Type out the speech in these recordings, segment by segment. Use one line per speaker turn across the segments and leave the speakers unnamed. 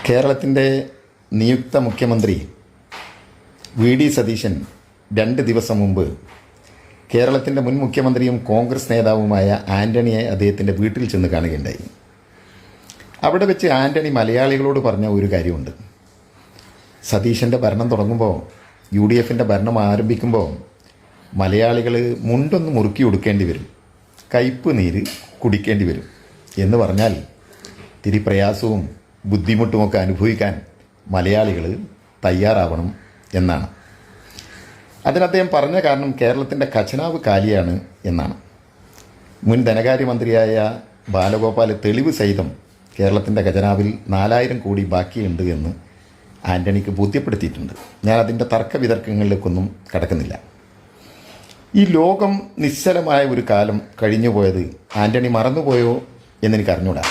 കേരളത്തിൻ്റെ നിയുക്ത മുഖ്യമന്ത്രി വി.ഡി. സതീശൻ 2 ദിവസം മുമ്പ് കേരളത്തിൻ്റെ മുൻ മുഖ്യമന്ത്രിയും കോൺഗ്രസ് നേതാവുമായ ആൻ്റണിയെ അദ്ദേഹത്തിൻ്റെ വീട്ടിൽ ചെന്ന് കാണുകയുണ്ടായി. അവിടെ വെച്ച് ആൻ്റണി മലയാളികളോട് പറഞ്ഞ ഒരു കാര്യമുണ്ട്. സതീശൻ്റെ ഭരണം തുടങ്ങുമ്പോൾ, UDFൻ്റെ ഭരണം ആരംഭിക്കുമ്പോൾ മലയാളികൾ മുണ്ടൊന്ന് മുറുക്കി ഉടുക്കേണ്ടി വരും, കയ്പ് നീര് കുടിക്കേണ്ടി വരും എന്ന് പറഞ്ഞാൽ തിരി പ്രയാസവും ബുദ്ധിമുട്ടുമൊക്കെ അനുഭവിക്കാൻ മലയാളികൾ തയ്യാറാവണം എന്നാണ്. അതിന് അദ്ദേഹം പറഞ്ഞ കാരണം കേരളത്തിൻ്റെ ഖജനാവ് കാലിയാണ് എന്നാണ്. മുൻ ധനകാര്യമന്ത്രിയായ ബാലഗോപാൽ തെളിവ് സഹിതം കേരളത്തിൻ്റെ ഖജനാവിൽ 4000 കോടി ബാക്കിയുണ്ട് എന്ന് ആൻ്റണിക്ക് ബോധ്യപ്പെടുത്തിയിട്ടുണ്ട്. ഞാൻ അതിൻ്റെ തർക്ക വിതർക്കങ്ങളിലേക്കൊന്നും കടക്കുന്നില്ല. ഈ ലോകം നിശ്ചലമായ ഒരു കാലം കഴിഞ്ഞുപോയത് ആൻ്റണി മറന്നുപോയോ എന്നെനിക്ക് അറിഞ്ഞൂടാ.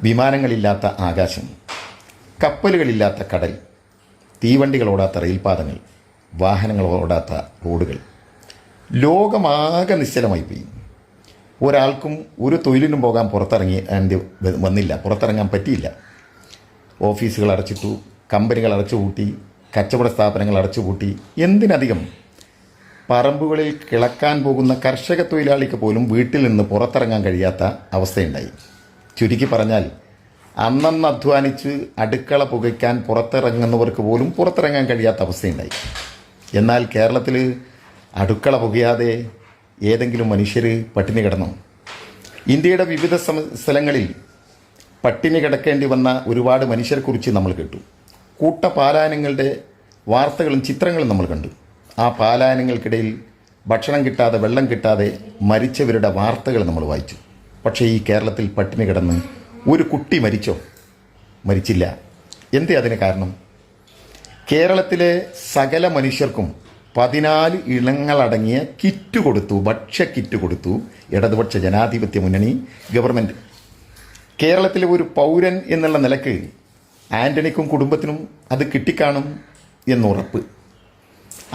വിമാനങ്ങളില്ലാത്ത ആകാശം, കപ്പലുകളില്ലാത്ത കടൽ, തീവണ്ടികളോടാത്ത റെയിൽപാതകൾ, വാഹനങ്ങളോടാത്ത റോഡുകൾ, ലോകമാകെ നിശ്ചലമായിപ്പോയി. ഒരാൾക്കും ഒരു തൊഴിലിനും പോകാൻ പുറത്തിറങ്ങാൻ പറ്റിയില്ല. ഓഫീസുകൾ അടച്ചിട്ടു, കമ്പനികൾ അടച്ചുപൂട്ടി, കച്ചവട സ്ഥാപനങ്ങൾ അടച്ചുപൂട്ടി. എന്തിനധികം പറമ്പുകളിൽ കിളക്കാൻ പോകുന്ന കർഷക തൊഴിലാളിക്ക് പോലും വീട്ടിൽ നിന്ന് പുറത്തിറങ്ങാൻ കഴിയാത്ത അവസ്ഥയുണ്ടായി. ചുരുക്കി പറഞ്ഞാൽ അന്നന്ന് അധ്വാനിച്ച് അടുക്കള പുകയ്ക്കാൻ പുറത്തിറങ്ങുന്നവർക്ക് പോലും പുറത്തിറങ്ങാൻ കഴിയാത്ത അവസ്ഥയുണ്ടായി. എന്നാൽ കേരളത്തിൽ അടുക്കള പുകയാതെ ഏതെങ്കിലും മനുഷ്യർ പട്ടിണി കിടന്നോ? ഇന്ത്യയുടെ വിവിധ സ്ഥലങ്ങളിൽ പട്ടിണി കിടക്കേണ്ടി വന്ന ഒരുപാട് മനുഷ്യരെക്കുറിച്ച് നമ്മൾ കേട്ടു. കൂട്ടപാലായനങ്ങളുടെ വാർത്തകളും ചിത്രങ്ങളും നമ്മൾ കണ്ടു. ആ പാലായനങ്ങൾക്കിടയിൽ ഭക്ഷണം കിട്ടാതെ, വെള്ളം കിട്ടാതെ മരിച്ചവരുടെ വാർത്തകൾ നമ്മൾ വായിച്ചു. പക്ഷേ ഈ കേരളത്തിൽ പട്ടിണി കിടന്ന് ഒരു കുട്ടി മരിച്ചോ? മരിച്ചില്ല. എന്തേ അതിന് കാരണം? കേരളത്തിലെ സകല മനുഷ്യർക്കും 14 ഇനങ്ങളടങ്ങിയ കിറ്റ് കൊടുത്തു, ഭക്ഷ്യ കിറ്റ് കൊടുത്തു ഇടതുപക്ഷ ജനാധിപത്യ മുന്നണി ഗവൺമെൻറ്. കേരളത്തിലെ ഒരു പൗരൻ എന്നുള്ള നിലക്ക് ആൻ്റണിക്കും കുടുംബത്തിനും അത് കിട്ടിക്കാണും എന്നുറപ്പ്.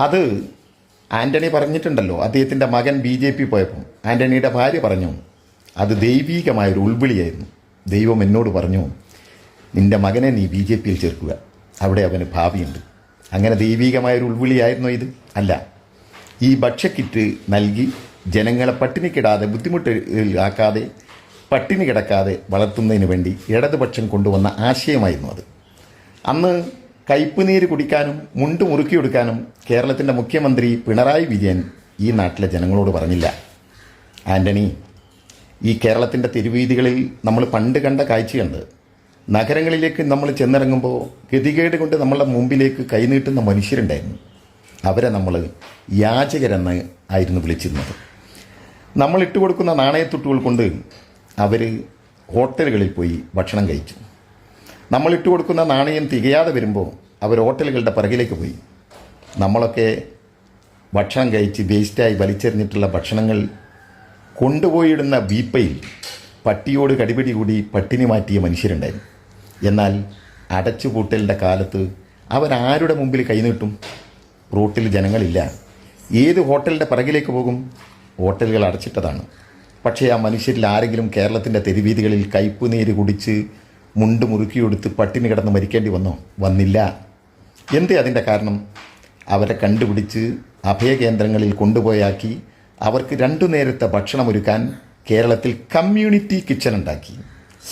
അത് ആൻ്റണി പറഞ്ഞിട്ടുണ്ടല്ലോ. അദ്ദേഹത്തിൻ്റെ മകൻ BJP പോയപ്പോൾ ആൻ്റണിയുടെ ഭാര്യ പറഞ്ഞു, അത് ദൈവീകമായൊരു ഉൾവിളിയായിരുന്നു. ദൈവം എന്നോട് പറഞ്ഞു, നിൻ്റെ മകനെ നീ BJPയിൽ ചേർക്കുക, അവിടെ അവന് ഭാവിയുണ്ട്. അങ്ങനെ ദൈവീകമായൊരു ഉൾവിളിയായിരുന്നോ ഇത്? അല്ല. ഈ ഭക്ഷ്യക്കിറ്റ് നൽകി ജനങ്ങളെ പട്ടിണിക്കിടാതെ, ബുദ്ധിമുട്ടാക്കാതെ, പട്ടിണി കിടക്കാതെ വളർത്തുന്നതിന് വേണ്ടി ഇടതുപക്ഷം കൊണ്ടുവന്ന ആശയമായിരുന്നു അത്. അന്ന് കയ്പ് നീര് കുടിക്കാനും മുണ്ട് മുറുക്കിയെടുക്കാനും കേരളത്തിൻ്റെ മുഖ്യമന്ത്രി പിണറായി വിജയൻ ഈ നാട്ടിലെ ജനങ്ങളോട് പറഞ്ഞില്ല. ആൻ്റണി, ഈ കേരളത്തിൻ്റെ തെരുവീതികളിൽ നമ്മൾ പണ്ട് കണ്ട കാഴ്ചയുണ്ട്. നഗരങ്ങളിലേക്ക് നമ്മൾ ചെന്നിറങ്ങുമ്പോൾ ഗതികേട് കൊണ്ട് നമ്മളുടെ മുമ്പിലേക്ക് കൈനീട്ടുന്ന മനുഷ്യരുണ്ടായിരുന്നു. അവരെ നമ്മൾ യാചകരെന്ന് ആയിരുന്നു വിളിച്ചിരുന്നത്. നമ്മൾ ഇട്ടുകൊടുക്കുന്ന നാണയത്തുട്ടുകൾ കൊണ്ട് അവർ ഹോട്ടലുകളിൽ പോയി ഭക്ഷണം കഴിച്ചു. നമ്മൾ ഇട്ടുകൊടുക്കുന്ന നാണയം തികയാതെ വരുമ്പോൾ അവർ ഹോട്ടലുകളുടെ പിറകിലേക്ക് പോയി. നമ്മളൊക്കെ ഭക്ഷണം കഴിച്ച് വേസ്റ്റായി വലിച്ചെറിഞ്ഞിട്ടുള്ള ഭക്ഷണങ്ങൾ കൊണ്ടുപോയിടുന്ന വീപ്പയിൽ പട്ടിയോട് കടിപിടി കൂടി പട്ടിണി മാറ്റിയ മനുഷ്യരുണ്ടായിരുന്നു. എന്നാൽ അടച്ചുപൂട്ടലിൻ്റെ കാലത്ത് അവരാരുടെ മുമ്പിൽ കൈനീട്ടും? റോട്ടിൽ ജനങ്ങളില്ല. ഏത് ഹോട്ടലിൻ്റെ പിറകിലേക്ക് പോകും? ഹോട്ടലുകൾ അടച്ചിട്ടതാണ്. പക്ഷേ ആ മനുഷ്യരിൽ ആരെങ്കിലും കേരളത്തിൻ്റെ തെരുവീതികളിൽ കയ്പ് നീര് കുടിച്ച് മുണ്ട് മുറുക്കിയെടുത്ത് പട്ടിണി കിടന്ന് മരിക്കേണ്ടി വന്നോ? വന്നില്ല. എന്തേ അതിൻ്റെ കാരണം? അവരെ കണ്ടുപിടിച്ച് അഭയകേന്ദ്രങ്ങളിൽ കൊണ്ടുപോയാക്കി അവർക്ക് 2 നേരത്തെ ഭക്ഷണമൊരുക്കാൻ കേരളത്തിൽ കമ്മ്യൂണിറ്റി കിച്ചൺ ഉണ്ടാക്കി,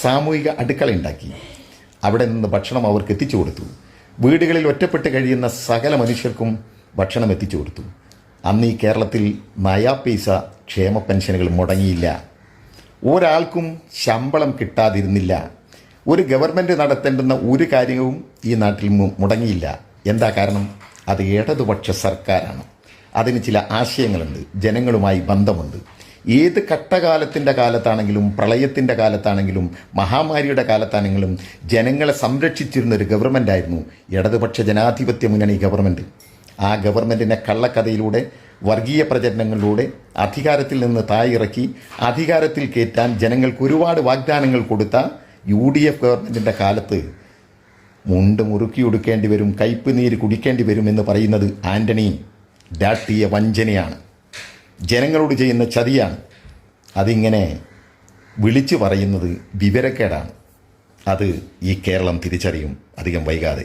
സാമൂഹിക അടുക്കള ഉണ്ടാക്കി. അവിടെ നിന്ന് ഭക്ഷണം അവർക്ക് എത്തിച്ചു കൊടുത്തു. വീടുകളിൽ ഒറ്റപ്പെട്ട് കഴിയുന്ന സകല മനുഷ്യർക്കും ഭക്ഷണം എത്തിച്ചു കൊടുത്തു. അന്ന് ഈ കേരളത്തിൽ നയാ പൈസ ക്ഷേമ പെൻഷനുകൾ മുടങ്ങിയില്ല. ഒരാൾക്കും ശമ്പളം കിട്ടാതിരുന്നില്ല. ഒരു ഗവൺമെൻറ് നടത്തേണ്ടുന്ന ഒരു കാര്യവും ഈ നാട്ടിൽ മുടങ്ങിയില്ല. എന്താ കാരണം? അത് ഇടതുപക്ഷ സർക്കാരാണ്. അതിന് ചില ആശയങ്ങളുണ്ട്, ജനങ്ങളുമായി ബന്ധമുണ്ട്. ഏത് കട്ടകാലത്തിൻ്റെ കാലത്താണെങ്കിലും, പ്രളയത്തിൻ്റെ കാലത്താണെങ്കിലും, മഹാമാരിയുടെ കാലത്താണെങ്കിലും ജനങ്ങളെ സംരക്ഷിച്ചിരുന്നൊരു ഗവൺമെൻറ്റായിരുന്നു ഇടതുപക്ഷ ജനാധിപത്യ മുന്നണി ഗവൺമെൻറ്. ആ ഗവൺമെൻറ്റിനെ കള്ളക്കഥയിലൂടെ, വർഗീയ പ്രചരണങ്ങളിലൂടെ അധികാരത്തിൽ നിന്ന് താഴിറക്കി അധികാരത്തിൽ കയറ്റാൻ ജനങ്ങൾക്ക് ഒരുപാട് വാഗ്ദാനങ്ങൾ കൊടുത്ത UDF ഗവൺമെൻറ്റിൻ്റെ കാലത്ത് മുണ്ട് മുറുക്കിയെടുക്കേണ്ടി വരും, കയ്പ് നീര് കുടിക്കേണ്ടി വരും എന്ന് പറയുന്നത് ആൻ്റണി രാഷ്ട്രീയ വഞ്ചനയാണ്, ജനങ്ങളോട് ചെയ്യുന്ന ചതിയാണ്. അതിങ്ങനെ വിളിച്ചു പറയുന്നത് വിവരക്കേടാണ്. അത് ഈ കേരളം തിരിച്ചറിയും അധികം വൈകാതെ.